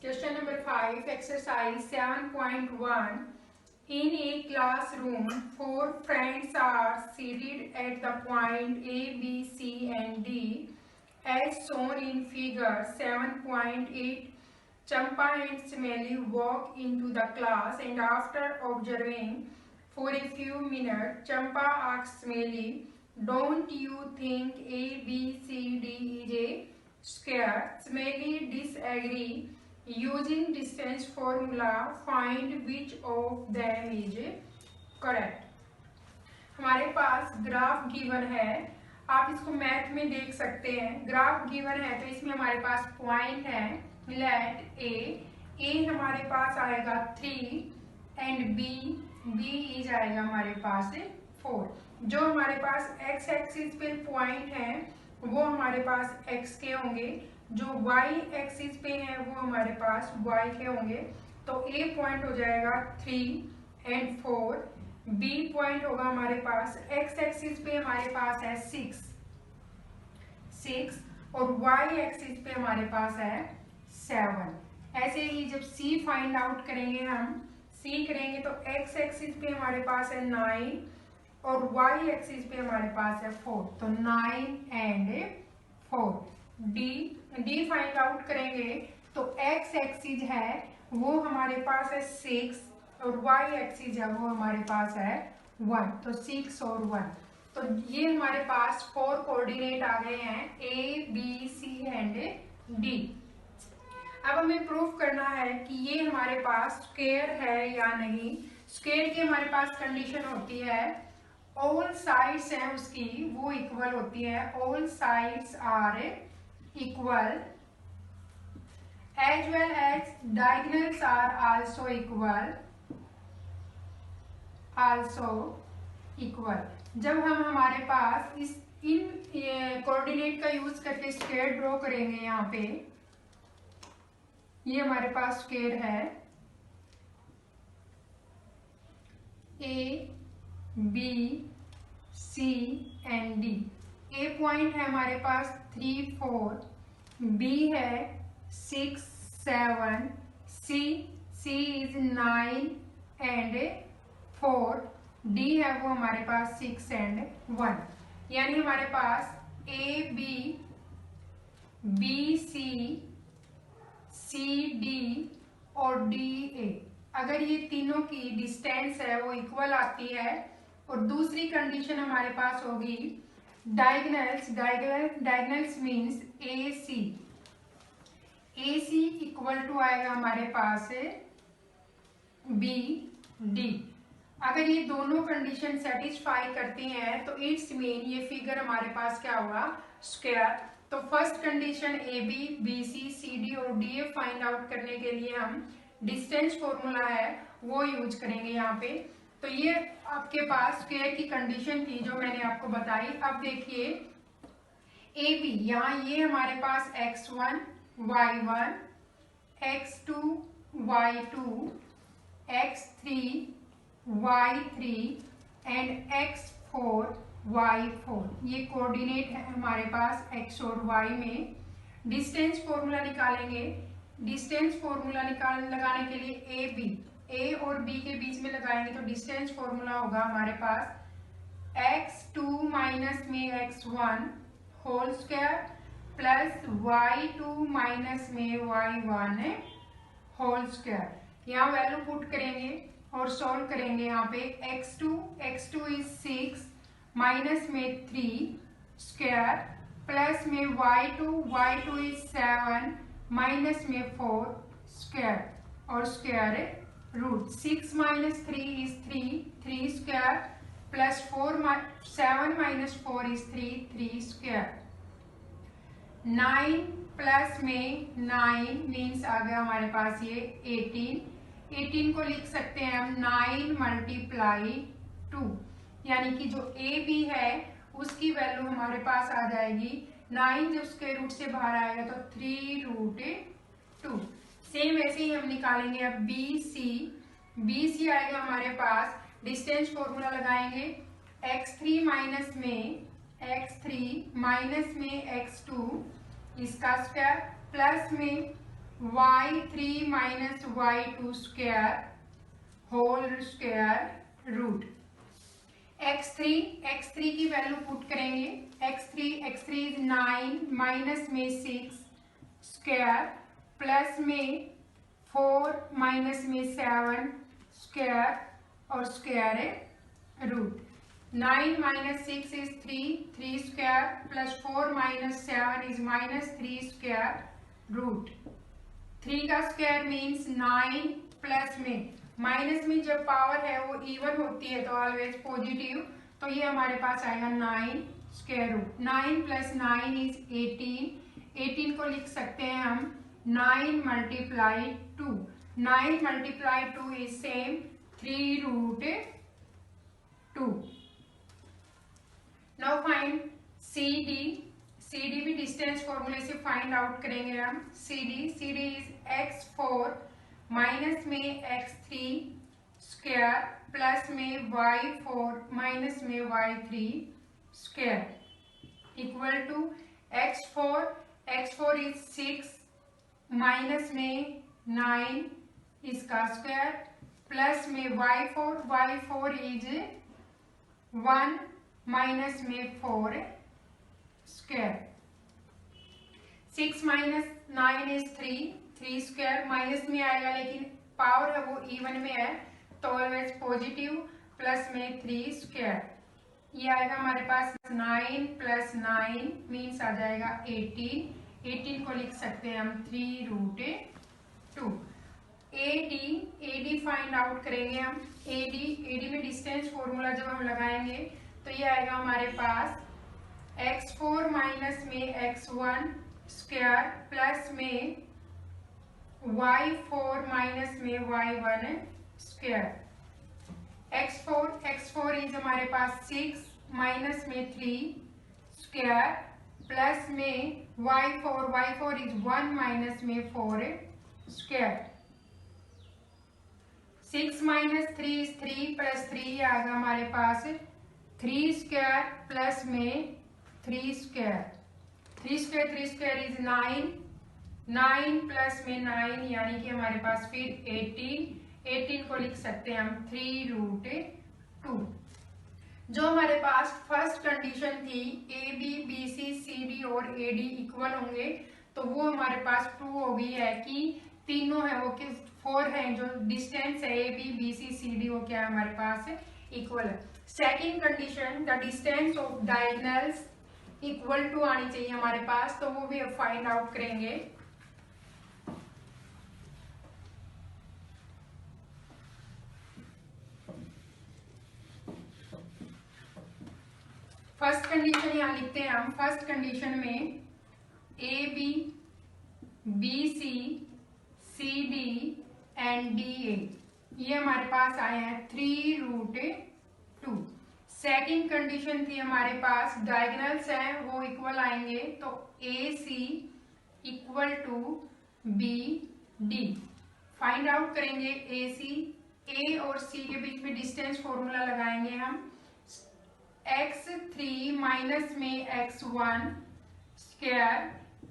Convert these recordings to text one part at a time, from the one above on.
Question number 5, exercise 7.1. In a classroom, 4 friends are seated at the point A, B, C and D as shown in figure 7.8. Champa and Smelly walk into the class and after observing for a few minutes, Champa asks Smelly, "Don't you think A, B, C, D is a square?" Smelly disagrees. Using distance formula, find which of them is correct. हमारे पास graph given है, आप इसको math में देख सकते हैं। Graph given है तो इसमें हमारे पास पॉइंट है, लेट ए हमारे पास आएगा 3 एंड बी इज आएगा हमारे पास 4। जो हमारे पास एक्स एक्सिस पे पॉइंट है वो हमारे पास एक्स के होंगे, जो y एक्सिस पे है वो हमारे पास y के होंगे। तो a पॉइंट हो जाएगा 3 एंड 4, b पॉइंट होगा हमारे पास x एक्सिस पे हमारे पास है 6 और y एक्सिस पे हमारे पास है 7। ऐसे ही जब c फाइंड आउट करेंगे, हम c करेंगे तो x एक्सिस पे हमारे पास है 9 और y एक्सिस पे हमारे पास है 4, तो 9 एंड 4। डी फाइंड आउट करेंगे तो x एक्सिस है वो हमारे पास है 6 और y एक्सिस है वो हमारे पास है 1, तो 6 और 1। तो ये हमारे पास 4 कोऑर्डिनेट आ गए हैं A, B, C and D। अब हमें प्रूफ करना है कि ये हमारे पास स्क्वायर है या नहीं। स्क्वायर की हमारे पास कंडीशन होती है ऑल साइड्स हैं उसकी वो इक्वल होती है, all sides are equal as well as diagonals are also equal। जब हम हमारे पास इन कोऑर्डिनेट का यूज करके स्क्वायर ड्रॉ करेंगे, यहाँ पे ये हमारे पास स्क्वायर है A, B, C and D। A point है हमारे पास 3, 4, बी है 6, 7, सी इज 9 एंड 4, डी है वो हमारे पास 6 एंड 1। यानी हमारे पास ए बी सी डी और डी ए, अगर ये तीनों की डिस्टेंस है वो इक्वल आती है। और दूसरी कंडीशन हमारे पास होगी diagonals means AC equal to आएगा हमारे पास BD। अगर ये दोनों कंडीशन सेटिस्फाई करती हैं तो इट्स मीन ये फिगर हमारे पास क्या होगा, स्क्वायर। तो first condition AB, BC, CD और DA फाइंड आउट करने के लिए हम डिस्टेंस फॉर्मूला है वो यूज करेंगे यहाँ पे। तो ये आपके पास स्क्वायर की कंडीशन थी जो मैंने आपको बताई। अब देखिए AB, यहाँ ये हमारे पास x1, y1, x2, y2, x3, y3 and x4, y4। ये कोऑर्डिनेट है हमारे पास x और y में। डिस्टेंस फॉर्मूला निकालेंगे। डिस्टेंस फॉर्मूला लगाने के लिए A और B के बीच में लगाएंगे तो डिस्टेंस फॉर्मूला होगा हमारे पास x2 माइनस में x1 whole square plus y2 minus में y1 होल स्क्वायर। यहाँ वैल्यू पुट करेंगे और सॉल्व करेंगे। यहाँ पे x2 इज 6 माइनस में 3 स्क्वायर प्लस में y2 इज 7 माइनस में 4 स्क्वायर और square root. 6 minus 3 is 3 square plus 7 minus 4 is 3 square. 9 plus में 9 मीन्स आ गया हमारे पास ये 18 को लिख सकते हैं हम 9 मल्टीप्लाई 2, यानी कि जो ए बी है उसकी वैल्यू हमारे पास आ जाएगी 9, जब स्क्वायर रूट से बाहर आएगा तो 3√2। सेम ऐसे ही हम निकालेंगे अब बी सी आएगा हमारे पास। डिस्टेंस फॉर्मूला लगाएंगे x3 माइनस में x3 माइनस में x2 इसका स्क्वायर प्लस में y3 minus y2 square whole square root x3 की वैल्यू पुट करेंगे x3 इज 9 माइनस में 6 स्क्वायर प्लस में 4 माइनस में 7 स्क्वायर और square root 9 minus 6 is 3 square plus 4 minus 7 is minus 3 square root 3 का square means 9 plus में minus में जब पावर है वो इवन होती है तो ऑलवेज पॉजिटिव, तो ये हमारे पास आएगा 9 स्क्वायर रूट 9 प्लस 9 इज 18 को लिख सकते हैं हम 9 multiply 2 9 multiply 2 is same 3 root 2। Now find CD भी डिस्टेंस फॉर्मूले से फाइंड आउट करेंगे हम। CD इज x4 माइनस में x3 स्क्वायर प्लस में y4 माइनस में y3 square equal to x4 is 6 minus में 9 इसका स्क्वायर प्लस में y4 इज 1 माइनस में 4 square 6 minus 9 is 3 square minus में आएगा लेकिन पावर है वो इवन में है तो ऑलवेज पॉजिटिव प्लस में 3 स्क्वायर ये आएगा हमारे पास 9 प्लस 9 मीन्स आ जाएगा 18 को लिख सकते हैं हम 3 रूट 2। AD फाइंड आउट करेंगे हम। AD में डिस्टेंस फॉर्मूला जब हम लगाएंगे तो ये आएगा हमारे पास x4 माइनस में x1 स्क्वायर प्लस में y4 माइनस में y1 स्क्वायर x4 इज हमारे पास 6 माइनस में 3 स्क्वायर प्लस में y4 इज 1 माइनस में 4 स्क्वायर 6 माइनस 3 इज 3 प्लस 3 आएगा हमारे पास 3 स्क्वायर प्लस में 3 स्क्वायर इज 9 प्लस में 9 यानी कि हमारे पास फिर 18 को लिख सकते हैं हम 3 रूट 2। जो हमारे पास फर्स्ट कंडीशन थी AB BC CD और AD इक्वल होंगे तो वो हमारे पास प्रूव हो गई है कि तीनों है वो किस 4 है जो डिस्टेंस है AB BC CD वो क्या है हमारे पास इक्वल है। Second condition the distance of diagonals equal to आनी चाहिए हमारे पास तो वो भी अब फाइंड आउट करेंगे। फर्स्ट कंडीशन यहां लिखते हैं हम। फर्स्ट कंडीशन में AB BC CD and DA ये हमारे पास आए हैं 3 रूट 2। सेकेंड कंडीशन थी हमारे पास डायगोनल्स हैं वो इक्वल आएंगे तो AC equal to BD find out करेंगे। A और C के बीच में डिस्टेंस फॉर्मूला लगाएंगे हम। x3 माइनस में x1 स्क्वायर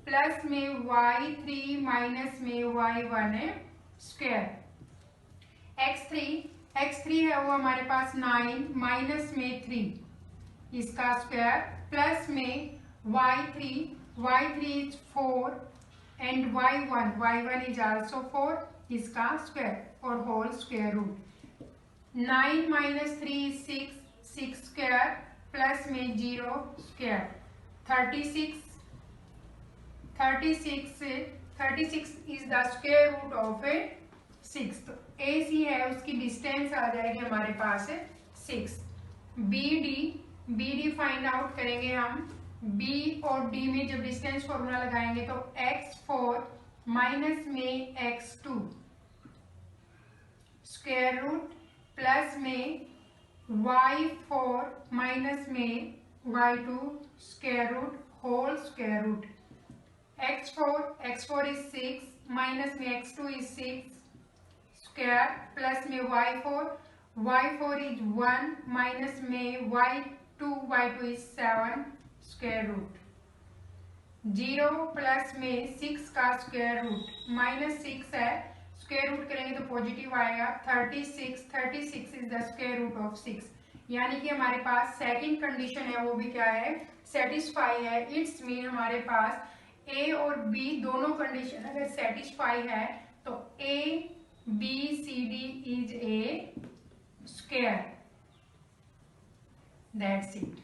प्लस में y3 माइनस में y1 स्क्वायर x3 है वो हमारे पास 9 माइनस में 3 इसका स्क्वायर प्लस में y3 is 4 and y1 is also 4 इसका स्क्वायर और whole square root 9 minus 3 is 6 square plus में 0 square 36 is the square root of 6 तो AC है उसकी डिस्टेंस आ जाएगी हमारे पास 6। BD फाइंड आउट करेंगे हम। B और D में जब डिस्टेंस फॉर्मूला लगाएंगे तो x4 माइनस में x2 स्क्वायर रूट प्लस में y4 माइनस में y2 square root whole square root x4 is 6 minus में x2 इज 6 स्क्वायर प्लस में y4 इज 1 माइनस में y2 2/2 is 7 square root. 0 plus में 6 का स्क्वायर रूट -6 है, square root करेंगे तो पॉजिटिव आएगा। 36 is the square root of 6, यानी कि हमारे पास सेकंड कंडीशन है वो भी क्या है, सेटिस्फाई है। इट्स मीन हमारे पास ए और बी दोनों कंडीशन अगर सेटिस्फाई है तो ABCD is a square. That's it.